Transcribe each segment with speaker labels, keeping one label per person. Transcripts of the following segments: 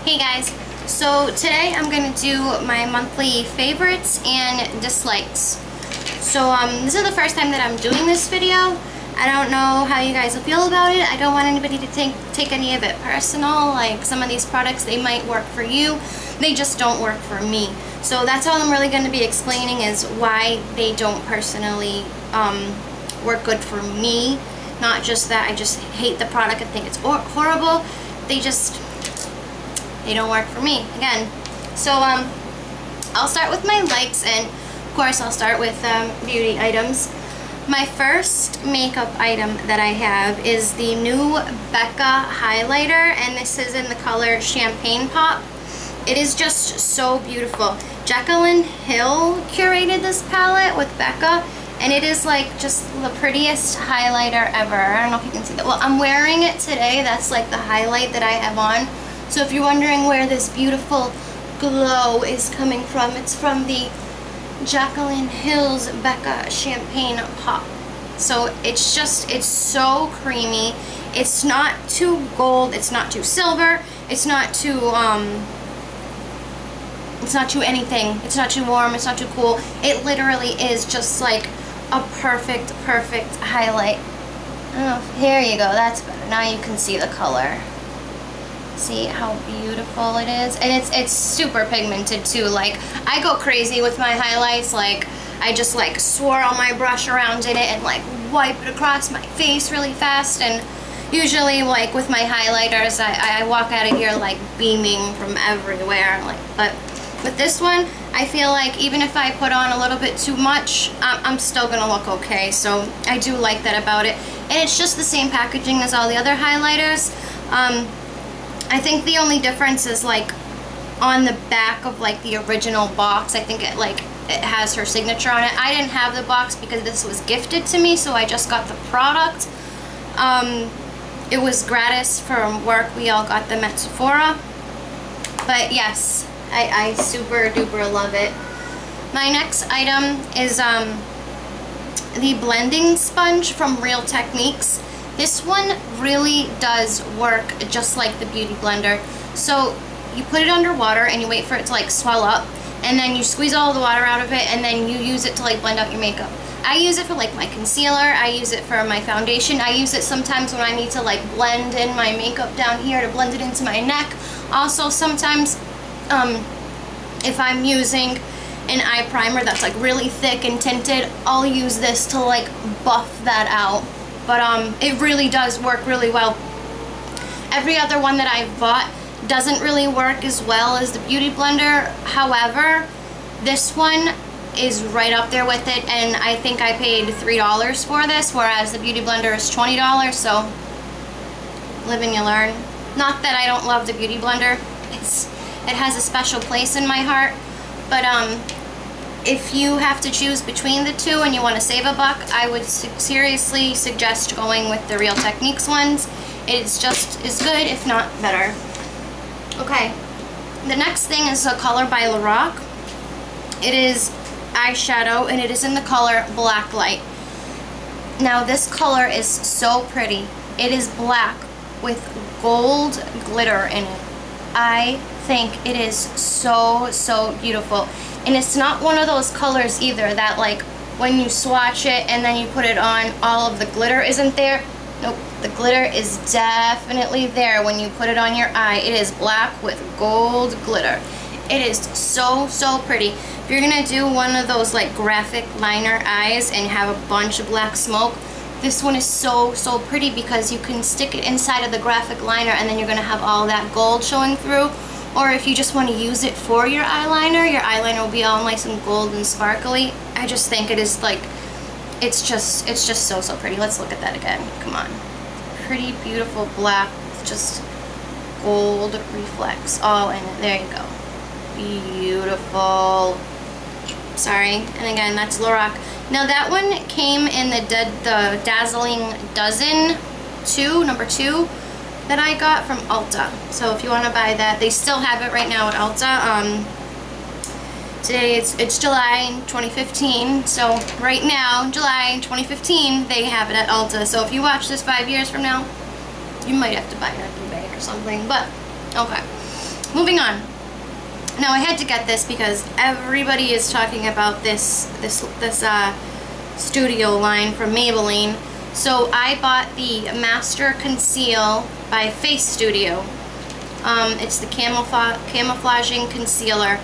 Speaker 1: Hey guys, so today I'm going to do my monthly favorites and dislikes. So this is the first time that I'm doing this video. I don't know how you guys will feel about it. I don't want anybody to take any of it personal. Like some of these products, they might work for you. They just don't work for me. So that's all I'm really going to be explaining is why they don't personally work good for me. Not just that I just hate the product and think it's horrible. They don't work for me, again. So I'll start with my likes, and of course I'll start with beauty items. My first makeup item that I have is the new Becca highlighter, and this is in the color Champagne Pop. It is just so beautiful. Jaclyn Hill curated this palette with Becca, and it is like just the prettiest highlighter ever. I don't know if you can see that. Well, I'm wearing it today. That's like the highlight that I have on. So if you're wondering where this beautiful glow is coming from, it's from the Jaclyn Hill's Becca Champagne Pop. So it's so creamy. It's not too gold, it's not too silver, it's not too anything. It's not too warm, it's not too cool. It literally is just like a perfect highlight. Oh, here you go, that's better. Now you can see the color. See how beautiful it is? And it's super pigmented too. Like, I go crazy with my highlights. Like, I just like swirl my brush around in it and like wipe it across my face really fast. And usually like with my highlighters, I walk out of here like beaming from everywhere. Like, but with this one, I feel like even if I put on a little bit too much, I'm still gonna look okay. So I do like that about it. And it's just the same packaging as all the other highlighters. I think the only difference is like on the back of like the original box. I think it has her signature on it. I didn't have the box because this was gifted to me, so I just got the product. It was gratis from work. We all got them at Sephora. But yes, I super duper love it. My next item is the blending sponge from Real Techniques. This one really does work just like the Beauty Blender. So you put it under water and you wait for it to like swell up, and then you squeeze all the water out of it, and then you use it to like blend out your makeup. I use it for like my concealer, I use it for my foundation, I use it sometimes when I need to like blend in my makeup down here to blend it into my neck. Also sometimes if I'm using an eye primer that's like really thick and tinted, I'll use this to like buff that out. But it really does work really well. Every other one that I've bought doesn't really work as well as the Beauty Blender. However, this one is right up there with it, and I think I paid $3 for this, whereas the Beauty Blender is $20, so live and you learn. Not that I don't love the Beauty Blender. It has a special place in my heart, but if you have to choose between the two and you want to save a buck, I would seriously suggest going with the Real Techniques ones. It's just as good, if not better. Okay, the next thing is a color by Lorac. It is eyeshadow, and it is in the color Black Light. Now this color is so pretty. It is black with gold glitter in it. I think it is so beautiful. And it's not one of those colors either that like when you swatch it and then you put it on, all of the glitter isn't there. Nope, the glitter is definitely there when you put it on your eye. It is black with gold glitter. It is so pretty. If you're gonna do one of those like graphic liner eyes and have a bunch of black smoke, this one is so pretty because you can stick it inside of the graphic liner and then you're gonna have all that gold showing through. Or if you just want to use it for your eyeliner will be all nice and gold and sparkly. I just think it is like, it's just so pretty. Let's look at that again. Come on. Pretty, beautiful black with just gold reflex all in it. There you go. Beautiful. Sorry. And again, that's Lorac. Now that one came in the Dazzling Dozen 2, number 2. That I got from Ulta. So if you want to buy that, they still have it right now at Ulta. Today it's July 2015, so right now, July 2015, they have it at Ulta. So if you watch this 5 years from now, you might have to buy it on eBay or something, but okay. moving on. Now I had to get this because everybody is talking about this studio line from Maybelline. So I bought the Master Conceal by Face Studio. It's the camouflaging concealer.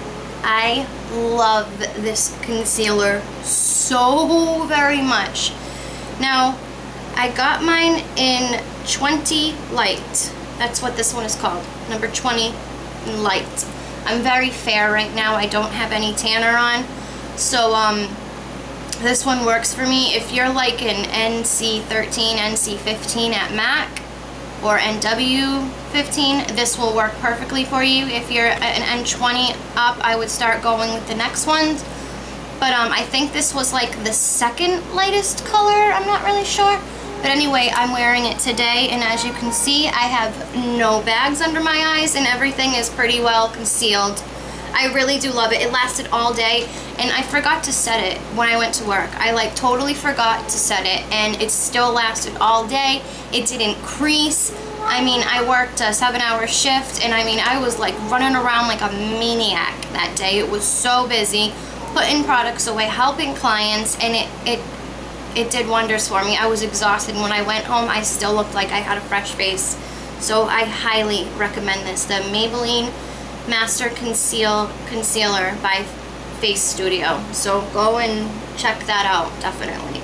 Speaker 1: I love this concealer so very much. Now, I got mine in 20 Light. That's what this one is called, number 20 Light. I'm very fair right now. I don't have any tanner on. So, this one works for me. If you're like an NC13, NC15 at MAC, or NW15, this will work perfectly for you. If you're an N20 up, I would start going with the next ones. But I think this was like the second lightest color, I'm not really sure. But anyway, I'm wearing it today, and as you can see, I have no bags under my eyes, and everything is pretty well concealed. I really do love it. It lasted all day, and I forgot to set it when I went to work. I like totally forgot to set it, and it still lasted all day. It didn't crease. I mean, I worked a 7-hour shift, and I mean, I was like running around like a maniac that day. It was so busy, putting products away, helping clients, and it did wonders for me. I was exhausted. When I went home, I still looked like I had a fresh face. So I highly recommend this, the Maybelline Master Concealer by Face Studio. So go and check that out, definitely.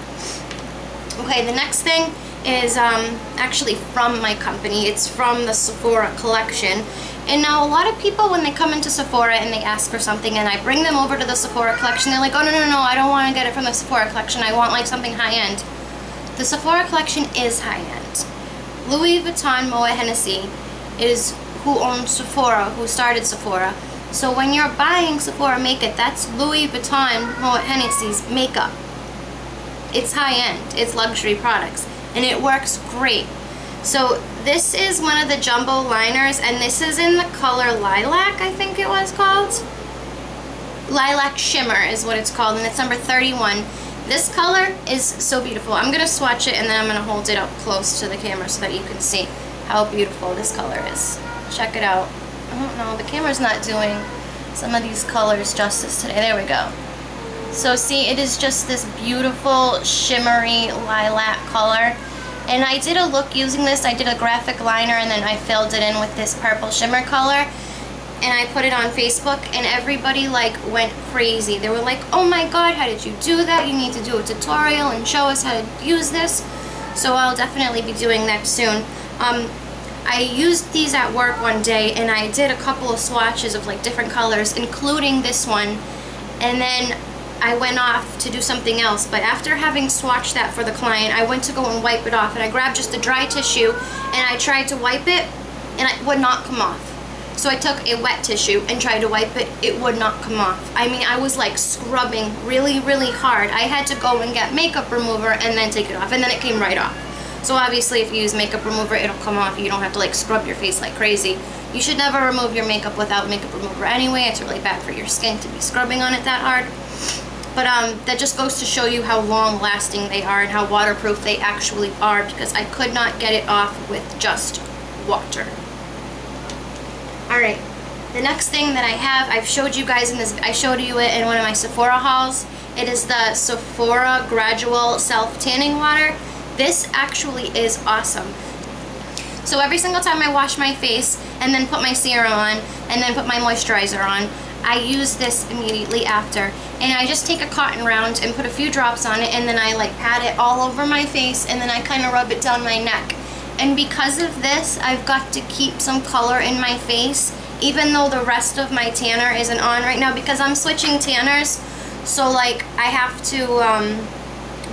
Speaker 1: Okay, the next thing is actually from my company. It's from the Sephora collection. And now a lot of people, when they come into Sephora and they ask for something and I bring them over to the Sephora collection, they're like, oh, no, I don't want to get it from the Sephora collection. I want like something high-end. The Sephora collection is high-end. Louis Vuitton Moet Hennessy is who owns Sephora, who started Sephora. So when you're buying Sephora makeup, that's Louis Vuitton Moet Hennessy's makeup. It's high-end. It's luxury products. And it works great. So this is one of the jumbo liners, and this is in the color Lilac, I think it was called. Lilac Shimmer is what it's called, and it's number 31. This color is so beautiful. I'm going to swatch it, and then I'm going to hold it up close to the camera so that you can see how beautiful this color is. Check it out. I don't know, the camera's not doing some of these colors justice today. There we go. So see, it is just this beautiful shimmery lilac color. And I did a look using this. I did a graphic liner and then I filled it in with this purple shimmer color. And I put it on Facebook and everybody like went crazy. They were like, oh my god, how did you do that? You need to do a tutorial and show us how to use this. So I'll definitely be doing that soon. I used these at work one day and I did a couple of swatches of like different colors, including this one. And then I went off to do something else, but after having swatched that for the client, I went to go and wipe it off, and I grabbed just a dry tissue, and I tried to wipe it, and it would not come off. So I took a wet tissue and tried to wipe it, it would not come off. I mean, I was like scrubbing really, really hard. I had to go and get makeup remover and then take it off, and then it came right off. So obviously if you use makeup remover, it'll come off. You don't have to like scrub your face like crazy. You should never remove your makeup without makeup remover anyway. It's really bad for your skin to be scrubbing on it that hard. But that just goes to show you how long lasting they are and how waterproof they actually are, because I could not get it off with just water. Alright, the next thing that I have, I've showed you guys in this, I showed you it in one of my Sephora hauls. It is the Sephora Gradual Self-Tanning Water. This actually is awesome. So every single time I wash my face and then put my serum on and then put my moisturizer on, I use this immediately after. And I just take a cotton round and put a few drops on it, and then I like pat it all over my face, and then I kind of rub it down my neck. And because of this, I've got to keep some color in my face, even though the rest of my tanner isn't on right now, because I'm switching tanners. So like I have to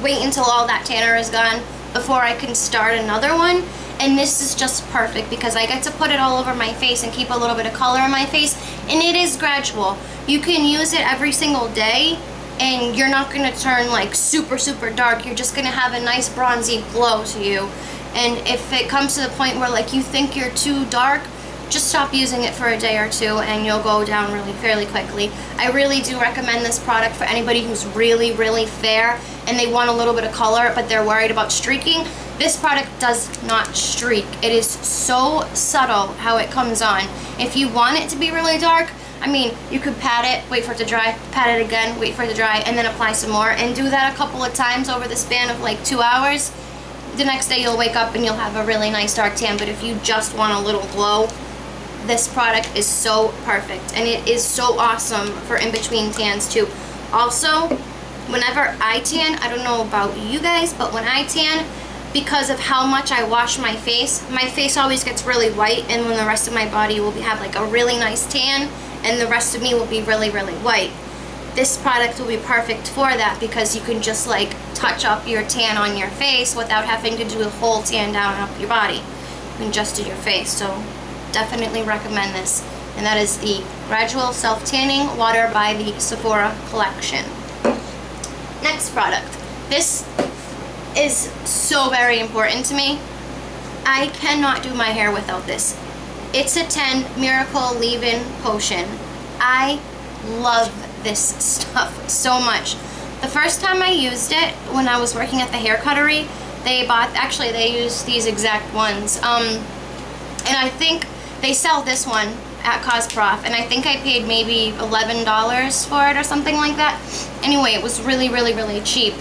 Speaker 1: wait until all that tanner is gone before I can start another one. And this is just perfect because I get to put it all over my face and keep a little bit of color in my face. And it is gradual. You can use it every single day and you're not going to turn like super, super dark. You're just going to have a nice bronzy glow to you. And if it comes to the point where like you think you're too dark, just stop using it for a day or two and you'll go down fairly quickly. I really do recommend this product for anybody who's really, really fair and they want a little bit of color but they're worried about streaking. This product does not streak. It is so subtle how it comes on. If you want it to be really dark, I mean, you could pat it, wait for it to dry, pat it again, wait for it to dry, and then apply some more, and do that a couple of times over the span of like 2 hours. The next day you'll wake up and you'll have a really nice dark tan. But if you just want a little glow, this product is so perfect, and it is so awesome for in-between tans too. Also, whenever I tan, I don't know about you guys, but when I tan, because of how much I wash my face always gets really white, and when the rest of my body will have like a really nice tan, and the rest of me will be really, really white. This product will be perfect for that, because you can just like touch up your tan on your face without having to do a whole tan down and up your body. You can just do your face. So definitely recommend this. And that is the Gradual Self-Tanning Water by the Sephora collection. Next product. This is so very important to me. I cannot do my hair without this. It's a 10 Miracle Leave-In Potion. I love this stuff so much. The first time I used it, when I was working at the hair cuttery, they used these exact ones. And I think they sell this one at Cosprof, and I think I paid maybe $11 for it or something like that. Anyway, it was really, really, really cheap.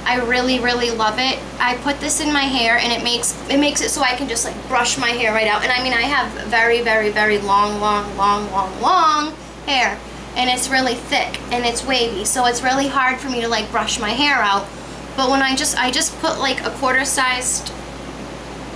Speaker 1: I really, really love it. I put this in my hair, and it makes it so I can just like brush my hair right out. And I mean, I have very, very, very long hair, and it's really thick and it's wavy, so it's really hard for me to like brush my hair out. But when I just put like a quarter-sized,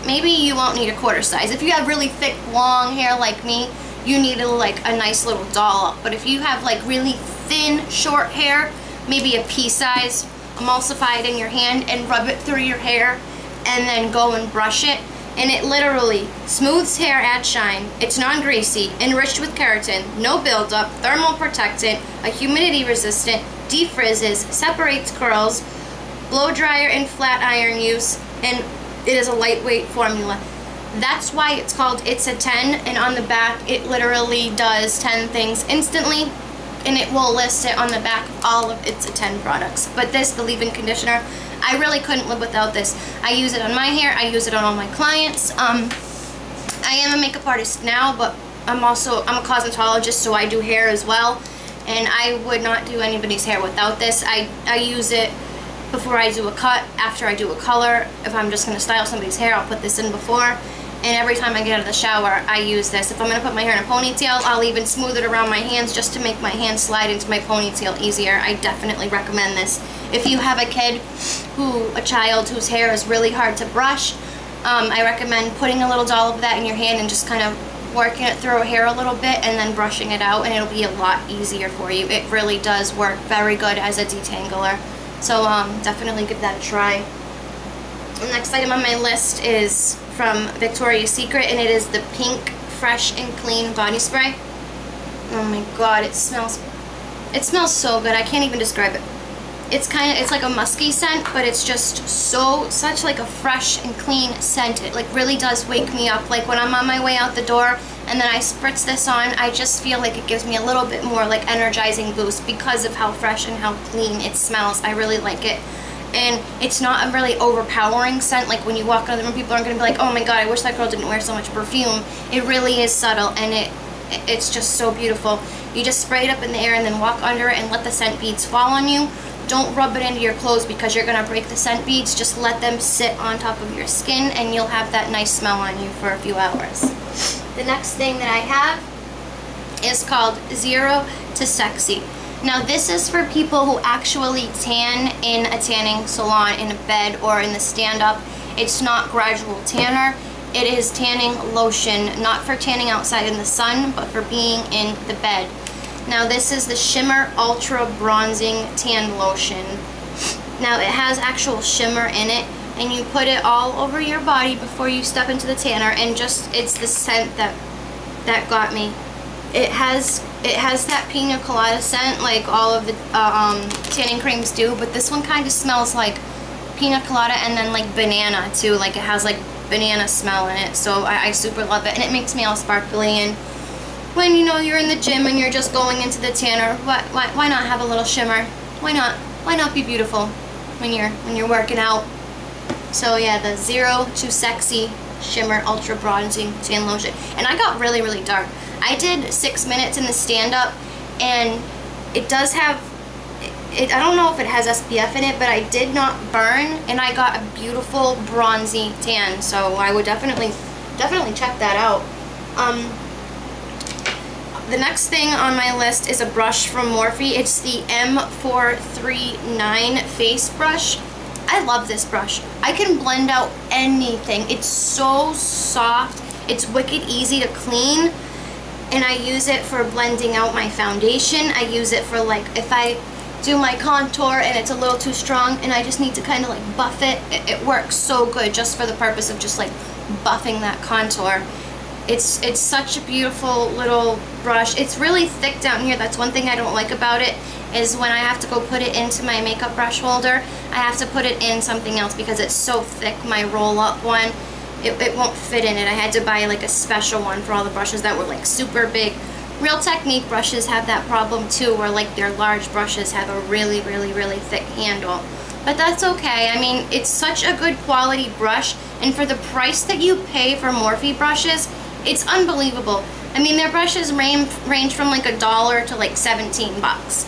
Speaker 1: maybe you won't need a quarter size. If you have really thick, long hair like me, you need like a nice little dollop. But if you have like really thin, short hair, maybe a pea size, emulsify it in your hand and rub it through your hair, and then go and brush it. And it literally smooths hair at shine. It's non-greasy, enriched with keratin, no buildup, thermal protectant, a humidity resistant, defrizzes, separates curls, blow dryer and flat iron use, and it is a lightweight formula. That's why it's called It's a 10, and on the back it literally does 10 things instantly, and it will list it on the back of all of It's a 10 products. But this, the leave-in conditioner, I really couldn't live without this. I use it on my hair, I use it on all my clients. I am a makeup artist now, but I'm a cosmetologist, so I do hair as well, and I would not do anybody's hair without this. I use it before I do a cut, after I do a color. If I'm just going to style somebody's hair, I'll put this in before. And every time I get out of the shower, I use this. If I'm going to put my hair in a ponytail, I'll even smooth it around my hands just to make my hands slide into my ponytail easier. I definitely recommend this. If you have a child whose hair is really hard to brush, I recommend putting a little dollop of that in your hand and just kind of working it through her hair a little bit and then brushing it out, and it'll be a lot easier for you. It really does work very good as a detangler. So definitely give that a try. The next item on my list is from Victoria's Secret, and it is the Pink Fresh and Clean Body Spray. Oh my god, it smells so good. I can't even describe it. It's like a musky scent, but it's just such like a fresh and clean scent. It like really does wake me up. Like when I'm on my way out the door and then I spritz this on, I just feel like it gives me a little bit more like energizing boost because of how fresh and how clean it smells. I really like it. And it's not a really overpowering scent. Like when you walk in the room, people aren't going to be like, oh my god, I wish that girl didn't wear so much perfume. It really is subtle, and it's just so beautiful. You just spray it up in the air and then walk under it and let the scent beads fall on you. Don't rub it into your clothes because you're going to break the scent beads. Just let them sit on top of your skin and you'll have that nice smell on you for a few hours. The next thing that I have is called Zero to Sexy. Now this is for people who actually tan in a tanning salon, in a bed, or in the stand-up. It's not gradual tanner. It is tanning lotion, not for tanning outside in the sun, but for being in the bed. Now this is the Shimmer Ultra Bronzing Tan Lotion. Now it has actual shimmer in it, and you put it all over your body before you step into the tanner, and it's the scent that got me. It has that pina colada scent like all of the tanning creams do, but this one kind of smells like pina colada and then like banana too. Like it has like banana smell in it, so I super love it, and it makes me all sparkly. And when you're in the gym and you're just going into the tanner, why not have a little shimmer? Why not be beautiful when you're working out? So yeah, the Zero Too Sexy Shimmer Ultra Bronzing Tan Lotion. And I got really, really dark. I did 6 minutes in the stand-up, and it does have, I don't know if it has SPF in it, but I did not burn, and I got a beautiful bronzy tan. So I would definitely check that out. The next thing on my list is a brush from Morphe. It's the M439 face brush. I love this brush. I can blend out anything. It's so soft. It's wicked easy to clean. And I use it for blending out my foundation. I use it for, like, if I do my contour and it's a little too strong and I just need to kind of like buff it, it works so good just for the purpose of just like buffing that contour. It's such a beautiful little brush. It's really thick down here. That's one thing I don't like about it, is when I have to go put it into my makeup brush holder, I have to put it in something else because it's so thick. My roll-up one, it won't fit in it. I had to buy like a special one for all the brushes that were like super big. Real Technique brushes have that problem too, where like their large brushes have a really, really, really thick handle. But that's okay. I mean, it's such a good quality brush, and for the price that you pay for Morphe brushes, it's unbelievable. I mean, their brushes range from like $1 to like 17 bucks.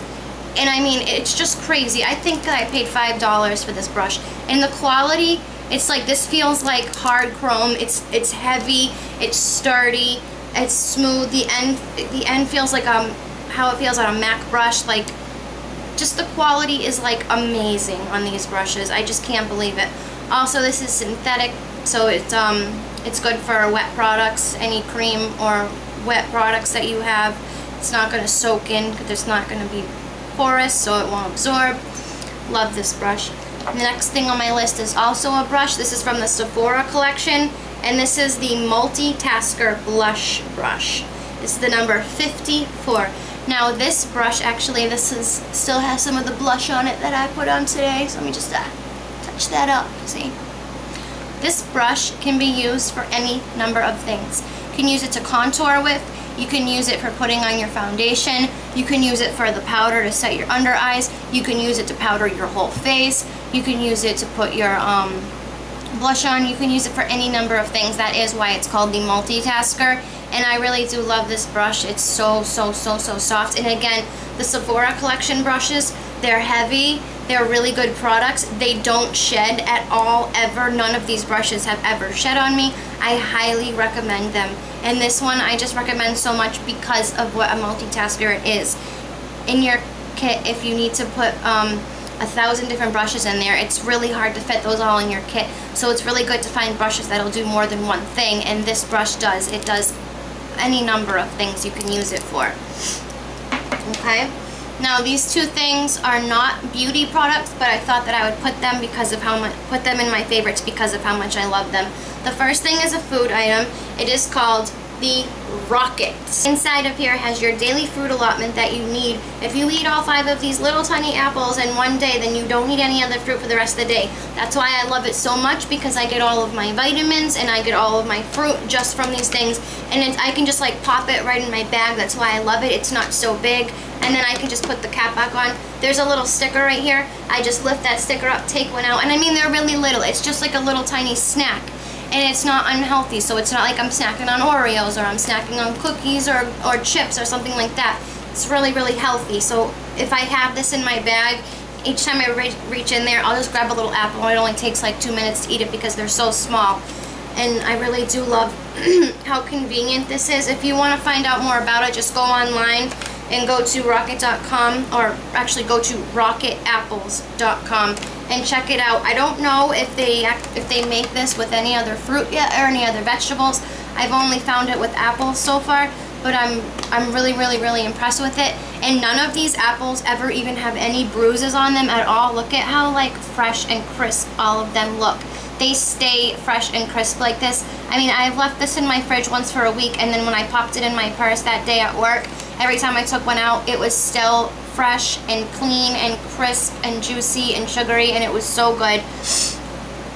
Speaker 1: And I mean, it's just crazy. I think that I paid $5 for this brush. And the quality, it's like, this feels like hard chrome. It's heavy, it's sturdy, it's smooth. The end feels like how it feels on a MAC brush. Like, just the quality is like amazing on these brushes. I just can't believe it. Also, this is synthetic, so it's good for wet products, any cream or wet products that you have. It's not going to soak in because it's not going to be porous, so it won't absorb. Love this brush. The next thing on my list is also a brush. This is from the Sephora collection, and this is the Multitasker Blush Brush. It's the number 54. Now this brush, actually, still has some of the blush on it that I put on today, so let me just touch that up, see? This brush can be used for any number of things. You can use it to contour with, you can use it for putting on your foundation, you can use it for the powder to set your under eyes, you can use it to powder your whole face, you can use it to put your blush on, you can use it for any number of things. That is why it's called the Multitasker. And I really do love this brush. It's so, so, so, so soft. And again, the Sephora collection brushes, they're heavy, they're really good products. They don't shed at all, ever. None of these brushes have ever shed on me. I highly recommend them. And this one I just recommend so much because of what a multitasker it is. In your kit, if you need to put 1,000 different brushes in there, it's really hard to fit those all in your kit. So it's really good to find brushes that'll do more than one thing, and this brush does. It does any number of things you can use it for. Okay, now these two things are not beauty products, but I thought that I would put them because of how much, put them in my favorites because of how much I love them. The first thing is a food item. It is called the Rocket. Inside of here has your daily fruit allotment that you need. If you eat all 5 of these little tiny apples in one day, then you don't need any other fruit for the rest of the day. That's why I love it so much, because I get all of my vitamins and I get all of my fruit just from these things, and I can just like pop it right in my bag. That's why I love it. It's not so big, and then I can just put the cap back on. There's a little sticker right here. I just lift that sticker up, take one out, and I mean, they're really little. It's just like a little tiny snack. And it's not unhealthy, so it's not like I'm snacking on Oreos or I'm snacking on cookies or chips or something like that. It's really, really healthy. So if I have this in my bag, each time I reach in there, I'll just grab a little apple. It only takes like 2 minutes to eat it because they're so small. And I really do love how convenient this is. If you want to find out more about it, just go online and go to rocket.com, or actually go to rocketapples.com and check it out. I don't know if they make this with any other fruit yet or any other vegetables. I've only found it with apples so far, but I'm really, really, really impressed with it. And none of these apples ever even have any bruises on them at all. Look at how like fresh and crisp all of them look. They stay fresh and crisp like this. I mean, I've left this in my fridge once for a week, and then when I popped it in my purse that day at work, every time I took one out, it was still fresh and clean and crisp and juicy and sugary, and it was so good.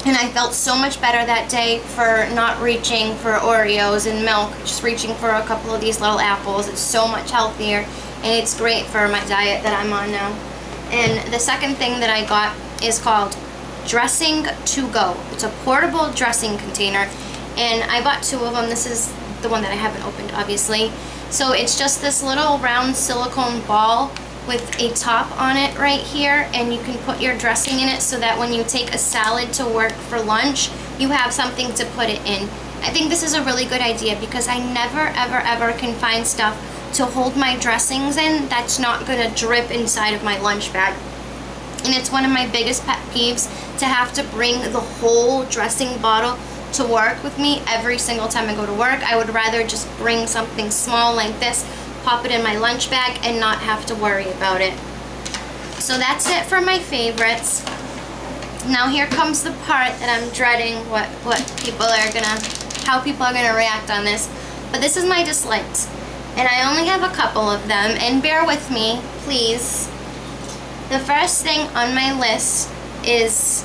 Speaker 1: And I felt so much better that day for not reaching for Oreos and milk, just reaching for a couple of these little apples. It's so much healthier, and it's great for my diet that I'm on now. And the second thing that I got is called dressing to go. It's a portable dressing container, and I bought 2 of them. This is the one that I haven't opened, obviously. So it's just this little round silicone ball with a top on it right here, and you can put your dressing in it so that when you take a salad to work for lunch, you have something to put it in. I think this is a really good idea because I never ever ever can find stuff to hold my dressings in that's not gonna drip inside of my lunch bag. And it's one of my biggest pet peeves to have to bring the whole dressing bottle to work with me every single time I go to work. I would rather just bring something small like this, pop it in my lunch bag, and not have to worry about it. So that's it for my favorites. Now here comes the part that I'm dreading, how people are gonna react on this. But this is my dislikes, and I only have a couple of them, and bear with me, please. The first thing on my list is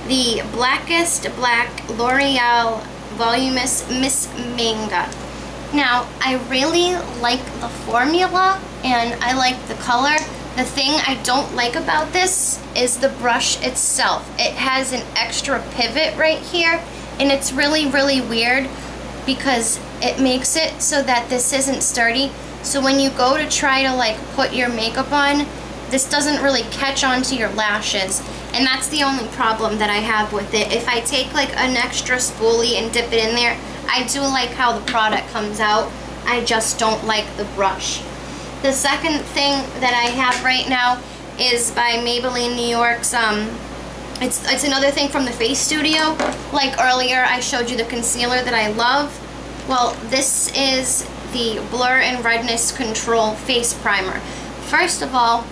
Speaker 1: the Blackest Black L'Oreal Voluminous Miss Manga. Now, I really like the formula and I like the color. The thing I don't like about this is the brush itself. It has an extra pivot right here, and it's really, really weird because it makes it so that this isn't sturdy. So when you go to try to like put your makeup on, this doesn't really catch onto your lashes. And that's the only problem that I have with it. If I take like an extra spoolie and dip it in there, I do like how the product comes out. I just don't like the brush. The second thing that I have right now is by Maybelline New York's, it's another thing from the Face Studio. Like earlier, I showed you the concealer that I love. Well, this is the Blur and Redness Control Face Primer. First of all,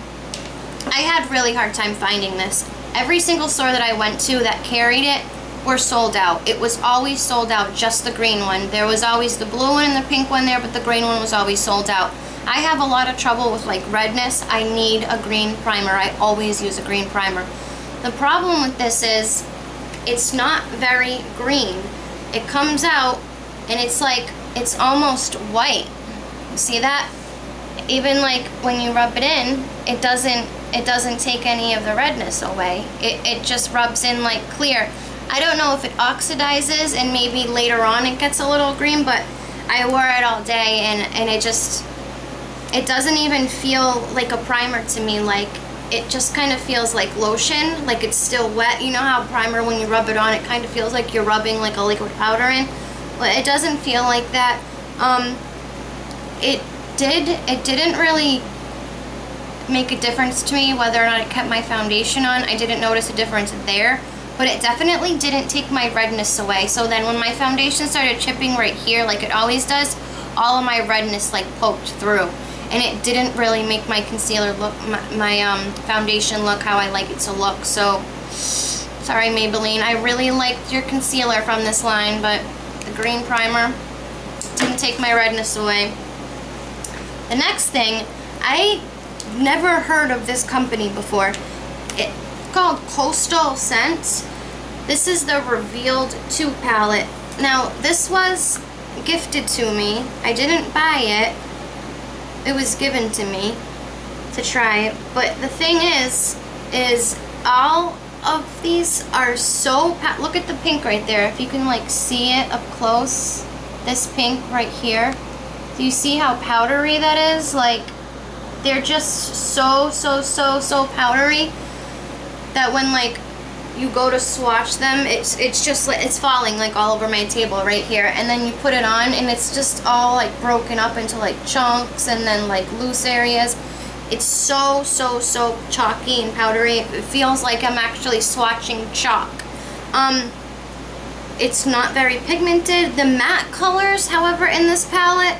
Speaker 1: I had really hard time finding this. Every single store that I went to that carried it were sold out. It was always sold out, just the green one. There was always the blue one and the pink one there, but the green one was always sold out. I have a lot of trouble with like redness. I need a green primer. I always use a green primer. The problem with this is it's not very green. It comes out and it's like, it's almost white. You see that? Even like when you rub it in, it doesn't take any of the redness away. It just rubs in like clear. I don't know if it oxidizes and maybe later on it gets a little green, but I wore it all day and it doesn't even feel like a primer to me. Like, it just kind of feels like lotion, like it's still wet. You know how primer, when you rub it on, it kind of feels like you're rubbing like a liquid powder in? But it doesn't feel like that. It didn't really make a difference to me whether or not it kept my foundation on. I didn't notice a difference there, but it definitely didn't take my redness away. So then when my foundation started chipping right here like it always does, all of my redness like poked through, and it didn't really make my concealer look, my foundation look how I like it to look. So sorry, Maybelline, I really liked your concealer from this line, but the green primer didn't take my redness away. The next thing, I never heard of this company before. It's called Coastal Scents. This is the Revealed 2 palette. Now, this was gifted to me. I didn't buy it. It was given to me to try it. But the thing is all of these are so, look at the pink right there. If you can like see it up close, this pink right here. Do you see how powdery that is? Like, they're just so powdery that when like you go to swatch them, it's just like, it's falling like all over my table right here. And then you put it on and it's just all like broken up into like chunks and then like loose areas. It's so chalky and powdery. It feels like I'm actually swatching chalk. It's not very pigmented. The matte colors, however, in this palette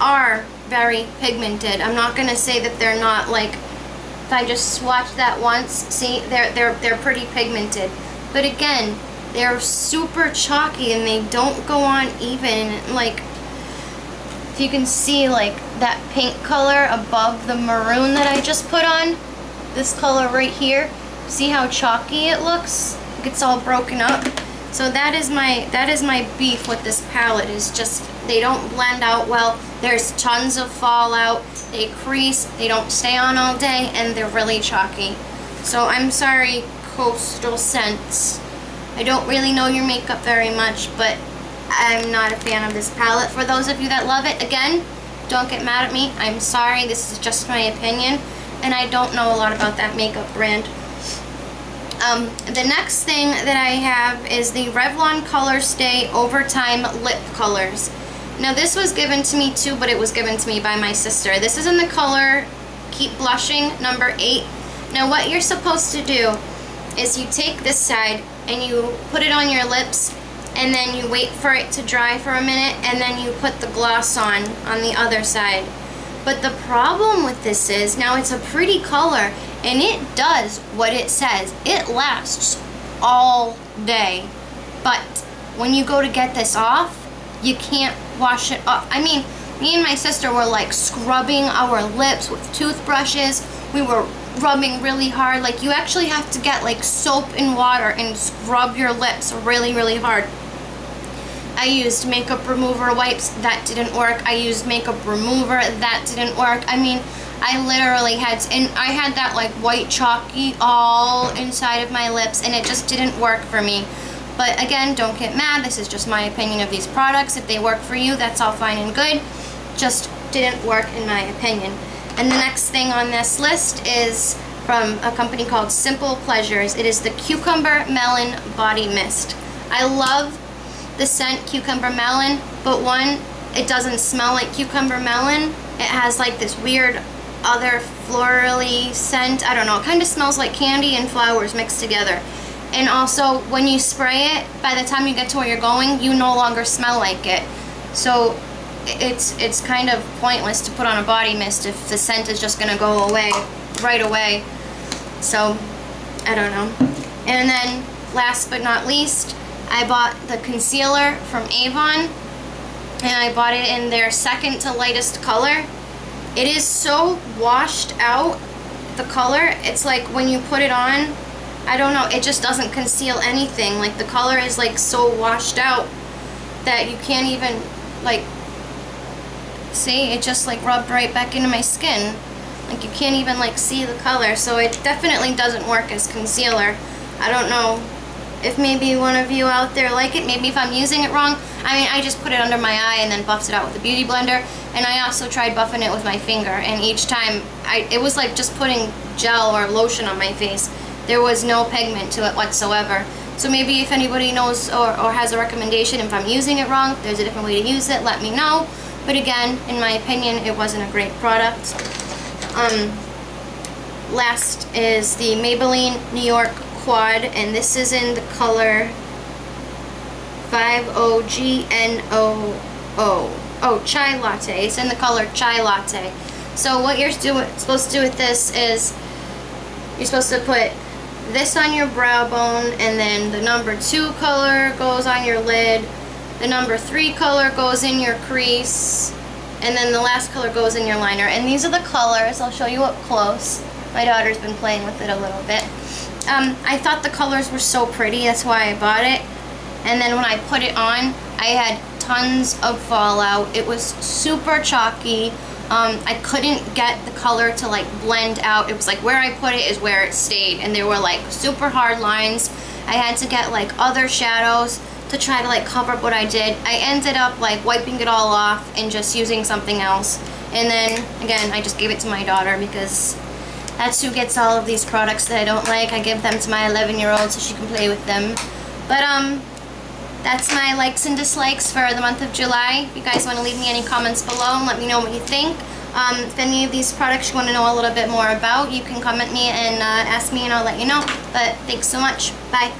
Speaker 1: are very pigmented. I'm not gonna say that they're not. Like, if I just swatch that once, see, they're pretty pigmented. But again, they're super chalky and they don't go on even. Like, if you can see like that pink color above the maroon that I just put on, this color right here, see how chalky it looks? Like it's all broken up. So that is my beef with this palette, is just they don't blend out well. There's tons of fallout, they crease, they don't stay on all day, and they're really chalky. So I'm sorry, coastal scents. I don't really know your makeup very much, but I'm not a fan of this palette. For those of you that love it, again, don't get mad at me. I'm sorry, this is just my opinion, and I don't know a lot about that makeup brand. The next thing that I have is the Revlon Color Stay Overtime Lip Colors. Now this was given to me too, but it was given to me by my sister. This is in the color Keep Blushing, number 8. Now what you're supposed to do is you take this side and you put it on your lips, and then you wait for it to dry for a minute, and then you put the gloss on the other side. But the problem with this is, now it's a pretty color, and it does what it says. It lasts all day. But when you go to get this off, you can't wash it off. I mean, me and my sister were like scrubbing our lips with toothbrushes. We were rubbing really hard. Like, you actually have to get like soap and water and scrub your lips really, really hard. I used makeup remover wipes, that didn't work. I used makeup remover, that didn't work. I mean, I literally had to, and I had that like white chalky all inside of my lips, and it just didn't work for me. But again, don't get mad. This is just my opinion of these products. If they work for you, that's all fine and good. Just didn't work in my opinion. And the next thing on this list is from a company called Simple Pleasures. It is the Cucumber Melon Body Mist. I love the scent Cucumber Melon, but one, it doesn't smell like cucumber melon. It has like this weird other florally scent. I don't know, it kind of smells like candy and flowers mixed together. And also, when you spray it, by the time you get to where you're going, you no longer smell like it. So it's kind of pointless to put on a body mist if the scent is just gonna go away right away. So I don't know. And then last but not least, I bought the concealer from Avon, and I bought it in their second to lightest color. It is so washed out, the color. It's like when you put it on, I don't know, it just doesn't conceal anything. Like, the color is like so washed out that you can't even, like, see, it just like rubbed right back into my skin. Like, you can't even like see the color. So it definitely doesn't work as concealer. I don't know if maybe one of you out there like it, maybe if I'm using it wrong. I mean, I just put it under my eye and then buffed it out with a beauty blender, and I also tried buffing it with my finger, and each time it was like just putting gel or lotion on my face. There was no pigment to it whatsoever. So maybe if anybody knows or has a recommendation, if I'm using it wrong, if there's a different way to use it, let me know. But again, in my opinion, it wasn't a great product. Last is the Maybelline New York Quad, and this is in the color 50GNOO. Oh, Chai Latte. It's in the color Chai Latte. So what you're supposed to do with this is you're supposed to put this on your brow bone, and then the number 2 color goes on your lid, the number 3 color goes in your crease, and then the last color goes in your liner. And these are the colors. I'll show you up close. My daughter's been playing with it a little bit. I thought the colors were so pretty, that's why I bought it. And then when I put it on, I had tons of fallout. It was super chalky. I couldn't get the color to like blend out. It was like where I put it is where it stayed, and there were like super hard lines. I had to get like other shadows to try to like cover up what I did. I ended up like wiping it all off and just using something else. And then again, I just gave it to my daughter because that's who gets all of these products that I don't like. I give them to my 11-year-old so she can play with them. But that's my likes and dislikes for the month of July. If you guys want to leave me any comments below and let me know what you think. If any of these products you want to know a little bit more about, you can comment me and ask me, and I'll let you know. But thanks so much. Bye.